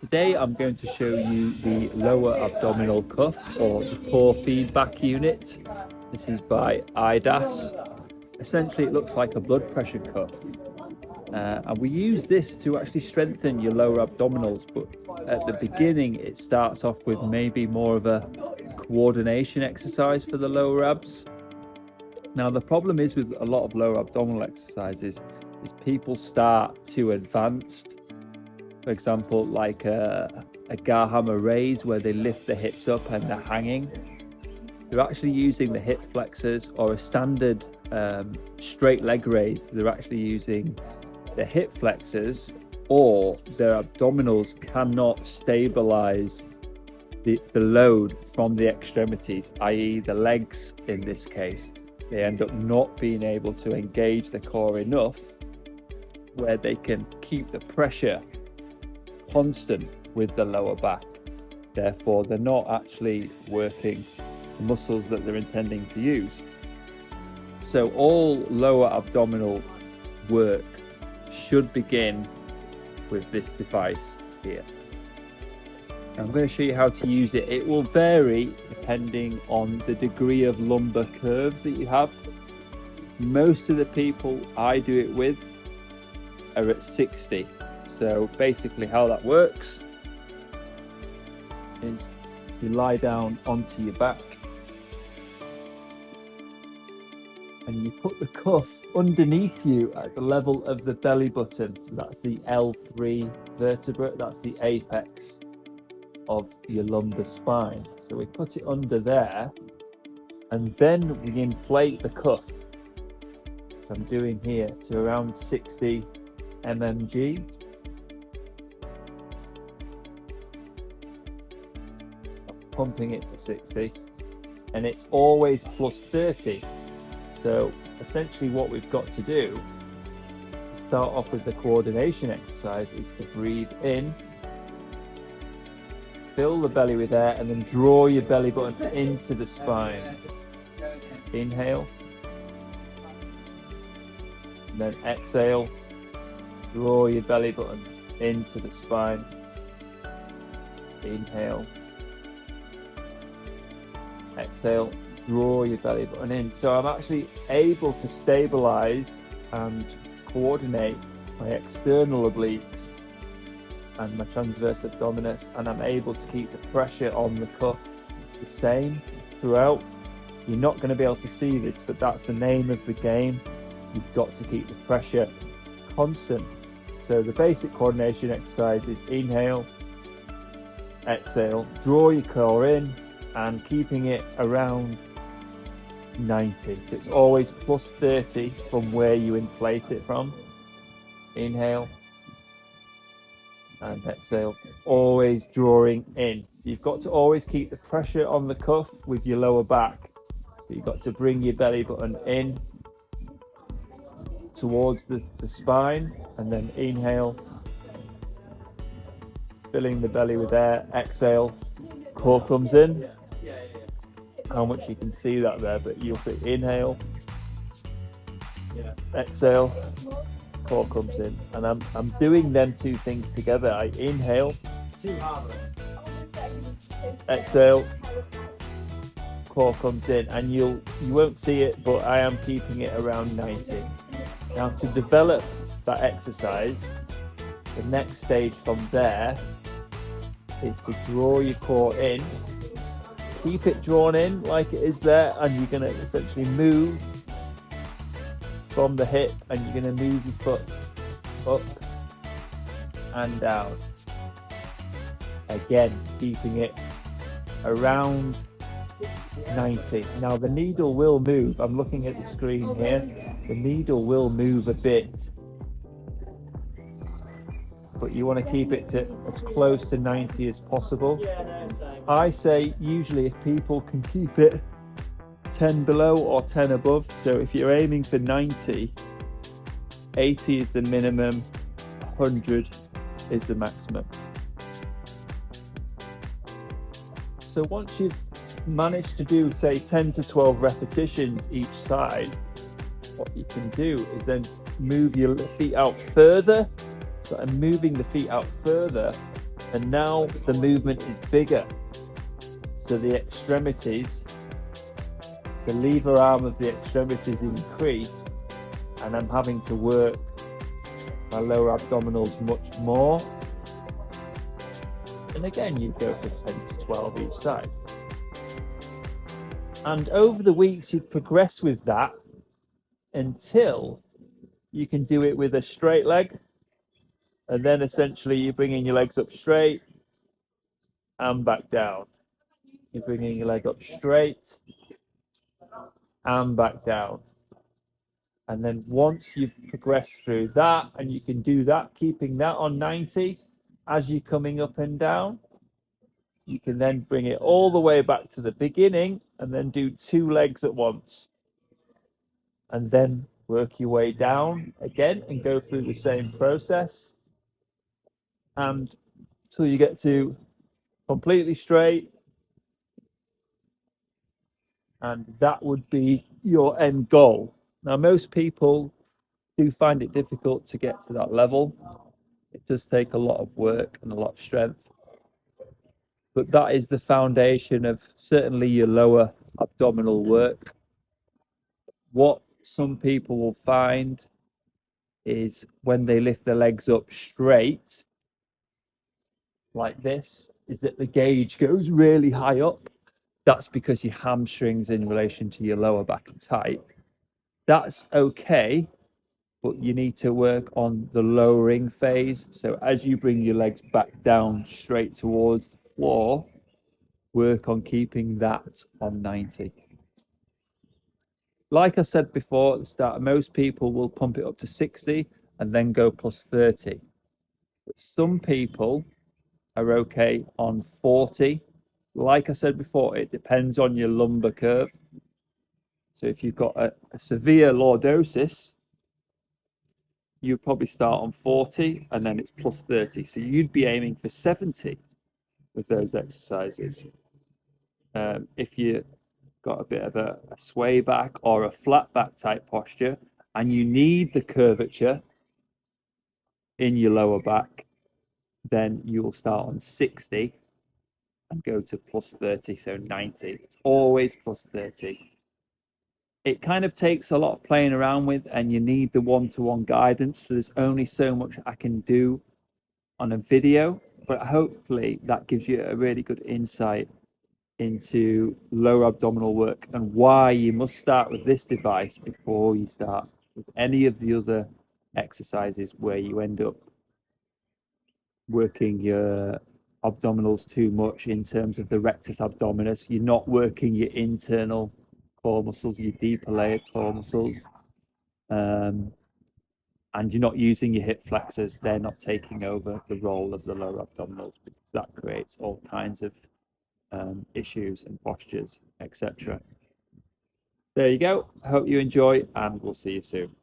Today I'm going to show you the lower abdominal cuff, or the core feedback unit. This is by idass. Essentially it looks like a blood pressure cuff, and we use this to actually strengthen your lower abdominals, but at the beginning it starts off with maybe more of a coordination exercise for the lower abs. Now the problem is with a lot of lower abdominal exercises is people start too advanced. For example, like a gar hammer raise where they lift the hips up and they're hanging. They're actually using the hip flexors, or a standard straight leg raise. They're actually using the hip flexors, or their abdominals cannot stabilize the load from the extremities, i.e. the legs in this case. They end up not being able to engage the core enough where they can keep the pressure constant with the lower back. Therefore, they're not actually working the muscles that they're intending to use. So all lower abdominal work should begin with this device here. I'm going to show you how to use it. It will vary depending on the degree of lumbar curve that you have. Most of the people I do it with are at 60. So basically how that works is you lie down onto your back and you put the cuff underneath you at the level of the belly button. So that's the L3 vertebrae, that's the apex of your lumbar spine. So we put it under there, and then we inflate the cuff. So I'm doing here to around 60 mmg. Pumping it to 60, and it's always plus 30. So essentially what we've got to do to start off with the coordination exercise is to breathe in, fill the belly with air, and then draw your belly button into the spine. Inhale, and then exhale, draw your belly button into the spine. Inhale, exhale, draw your belly button in. So I'm actually able to stabilize and coordinate my external obliques and my transverse abdominis, and I'm able to keep the pressure on the cuff the same throughout. You're not going to be able to see this, but that's the name of the game. You've got to keep the pressure constant. So the basic coordination exercise is inhale, exhale, draw your core in, and keeping it around 90. So it's always plus 30 from where you inflate it from. Inhale and exhale, always drawing in. So you've got to always keep the pressure on the cuff with your lower back. So you've got to bring your belly button in towards the spine, and then inhale, filling the belly with air, exhale, core comes in. How much you can see that there, but you'll see inhale, exhale, core comes in, and I'm doing them two things together. I inhale, exhale, core comes in, and you won't see it, but I am keeping it around 90. Now to develop that exercise, the next stage from there is to draw your core in. Keep it drawn in like it is there, and you're going to essentially move from the hip, and you're going to move your foot up and down. Again, keeping it around 90. Now the needle will move. I'm looking at the screen here. The needle will move a bit, but you want to keep it to as close to 90 as possible. I say usually if people can keep it 10 below or 10 above, so if you're aiming for 90, 80 is the minimum, 100 is the maximum. So once you've managed to do, say, 10 to 12 repetitions each side, what you can do is then move your feet out further. So I'm moving the feet out further And now the movement is bigger. So the extremities, the lever arm of the extremities increased, and I'm having to work my lower abdominals much more. And again, you go for 10 to 12 each side. And over the weeks, you progress with that until you can do it with a straight leg. And then essentially you're bringing your legs up straight and back down. You're bringing your leg up straight and back down. And then once you've progressed through that, and you can do that, keeping that on 90 as you're coming up and down, you can then bring it all the way back to the beginning and then do 2 legs at once. And then work your way down again and go through the same process. And until you get to completely straight. And that would be your end goal. Now, most people do find it difficult to get to that level. It does take a lot of work and a lot of strength. But that is the foundation of certainly your lower abdominal work. What some people will find is when they lift their legs up straight, like this, is that the gauge goes really high up. That's because your hamstrings in relation to your lower back are tight. That's okay, but you need to work on the lowering phase. So as you bring your legs back down straight towards the floor, work on keeping that on 90. Like I said before at the start, most people will pump it up to 60 and then go plus 30. But some people are okay on 40. Like I said before, it depends on your lumbar curve. So if you've got a severe lordosis, you'd probably start on 40 and then it's plus 30. So you'd be aiming for 70 with those exercises. If you got a bit of a sway back or a flat back type posture and you need the curvature in your lower back, then you will start on 60 and go to plus 30, so 90. It's always plus 30. It kind of takes a lot of playing around with, and you need the one-to-one guidance. So there's only so much I can do on a video, but hopefully that gives you a really good insight into lower abdominal work and why you must start with this device before you start with any of the other exercises where you end up working your abdominals too much in terms of the rectus abdominis. You're not working your internal core muscles, your deeper layered core muscles, and you're not using your hip flexors. They're not taking over the role of the lower abdominals, because that creates all kinds of issues and postures, etc. There you go. I hope you enjoy, and we'll see you soon.